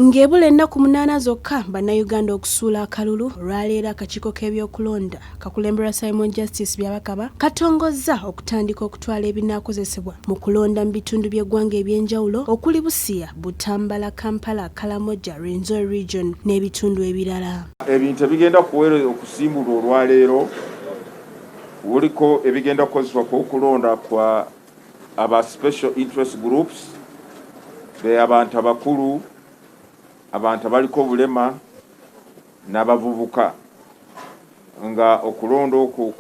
Ng'ebula ennaku 8 zokka bannayuganda okusuula akalulu olwaleero akakiiko k'ebyokulonda kakulemberwa Simon Justice Byabakaba katongozza okutandika okutwala ebinaakozesebwa mu kulonda mu bitundu by'eggwanga eby'enjawulo okuli Busia, Butambala, Kampala, Karamoja, Rwenzori Region n'ebitundu ebirala. Ebintu ebigenda okusimbulwa olwaleero wuliko ebigenda kukozesebwa okulonda kwa aba special interest groups be abantu abakulu, abantu abaliko obulema n'abavubuka nga okulonda okwo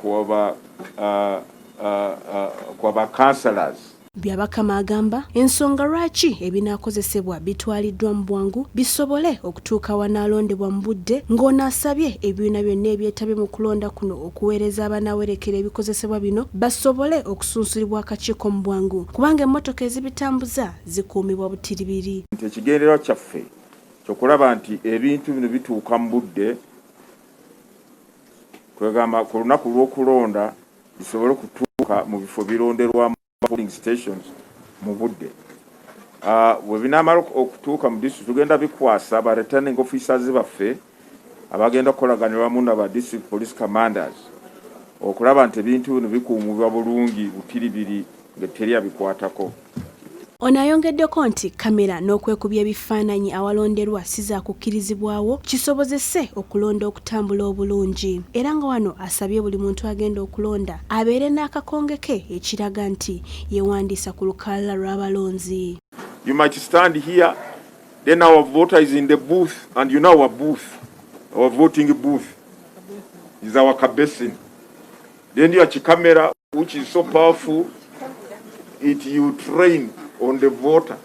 kwaba counselors. Byabakama agamba ensonga lwaki ebinaakozesebwa bitwaliddwa mu bwangu bisobole okutuuka wanaalondebwa mu budde, ng'onaasabye ebibiina byonna ebyetabye mu kulonda kuno okuweereza abanaawerekera ebikozesebwa bino basobole okusunsulibwa akakiiko mu bwangu kubanga emmotoka ezibitambuza zikuumibwa butiribiri. Ekigendererwa kyaffe kyokulaba nti ebintu bino bituuka mu budde, kwegamba ku lunaku lw'okulonda bisobole okutuuka mu bifo bironderwamu polling stations mu budde. Bwe binaamala okutuuka mu district tugenda bikwasa ba returning officers baffe abagenda okukolaganira wamu n'aba district police commanders okulaba nti ebintu bino bikuumibwa bulungi butiribiri nga teri abikwatako. Ono ayongeddeko nti kamera n'okwekubya ebifaananyi awalonderwa si za kukkirizibwawo kisobozese okulonda okutambula obulungi. Era nga wano asabye buli muntu agenda okulonda abeere n'akakonge ke ekiraga nti yeewandiisa ku lukalala lw'abalonzi. You might stand here, then our voter is in the booth, and you know our booth, our voting booth is our cabesin. Then you have a camera which is so powerful, you train on the voter,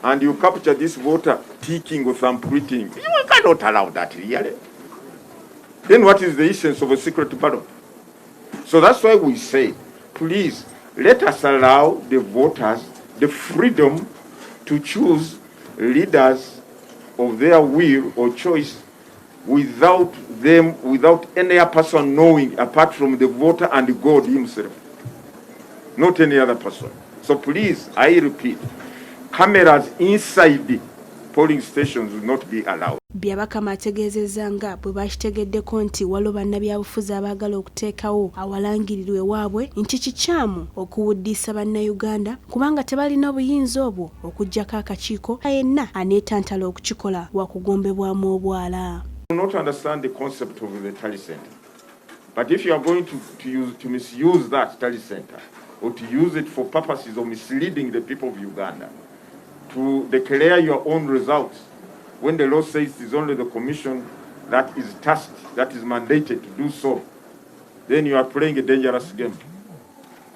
and you capture this voter ticking or thumbprinting. You cannot allow that, really. Then what is the essence of a secret ballot? So that's why we say, please, let us allow the voters the freedom to choose leaders of their will or choice without any other person knowing apart from the voter and God himself, not any other person. So please, I repeat, cameras inside the polling stations will not be allowed. Byabakama ategeezezza nga bwe bakitegeddeko nti waliwo bannabyabufuzi abaagala okuteekawo awalangirirwe waabwe nti kikyamu okuwuddisa bannayuganda kubanga tebalina obuyinza obwo okuggyako akakiiko yenna aneetantala okukikola wakugombebwamu obwala. I do not understand the concept of the tally center. But if you are going to misuse that tally center, or to use it for purposes of misleading the people of Uganda, to declare your own results, when the law says it is only the commission that is tasked, that is mandated to do so, then you are playing a dangerous game.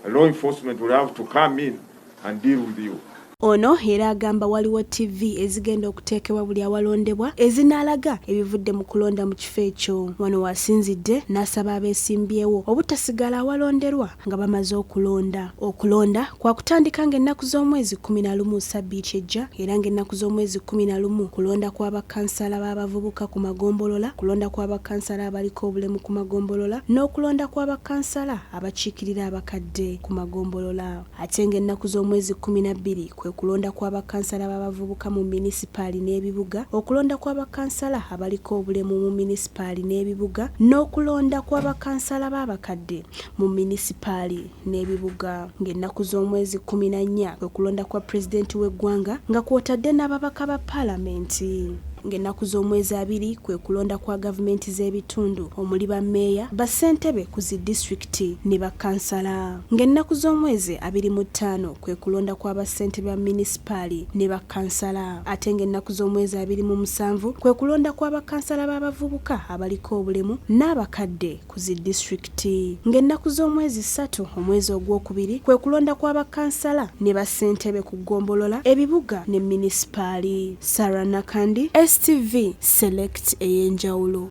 Law enforcement will have to come in and deal with you. Ono era agamba waliwo TV ezigenda okuteekebwa buli awalondebwa ezinaalaga ebivudde mu kulonda mu kifo ekyo. Wano wasinzidde n'asaba abeesimbyewo obutasigala awalonderwa nga bamaze okulonda. Okulonda kwa kutandika ng'ennaku z'omwezi 11 Ssabbiiti ejja era ng'ennaku z'omwezi 11 kulonda kw'abakansala b'abavubuka ku magombolola, kulonda kw'abakansala abaliko obulemu ku magombolola n'okulonda kw'abakansala abakiikirira abakadde ku magombolola. Ate ng'ennaku z'omwezi 12 kulonda kw'abakansala b'abavubuka mu munisipaali n'ebibuga, okulonda kw'abakansala abaliko obulemu mu munisipaali n'ebibuga, n'okulonda kw'abakansala b'abakadde mu munisipaali n'ebibuga. Ng'ennaku z'omwezi 14 kwe kulonda kwa pulezidenti w'eggwanga nga kw'otadde n'ababaka ba paalamenti. Ng'ennaku z'omwezi 2 kwe kulonda kwa gavumenti z'ebitundu omuli bammeeya, bassentebe ku zi disitulikiti ne bakansala. Ng'ennaku z'omwezi 25 kwe kulonda kwa bassentebe ba munisipaali ne bakansala. Ate ng'ennaku z'omwezi 27 kwe kulonda kwa bakansala b'abavubuka abaliko obulemu n'abakadde ku zi disitulikiti. Ng'ennaku z'omwezi 3 omwezi ogwokubiri kwe kulonda kwa bakansala ne bassentebe ku ggombolola, ebibuga ne munisipaali. Sarah Nakandi, STV Select ey'enjawulo.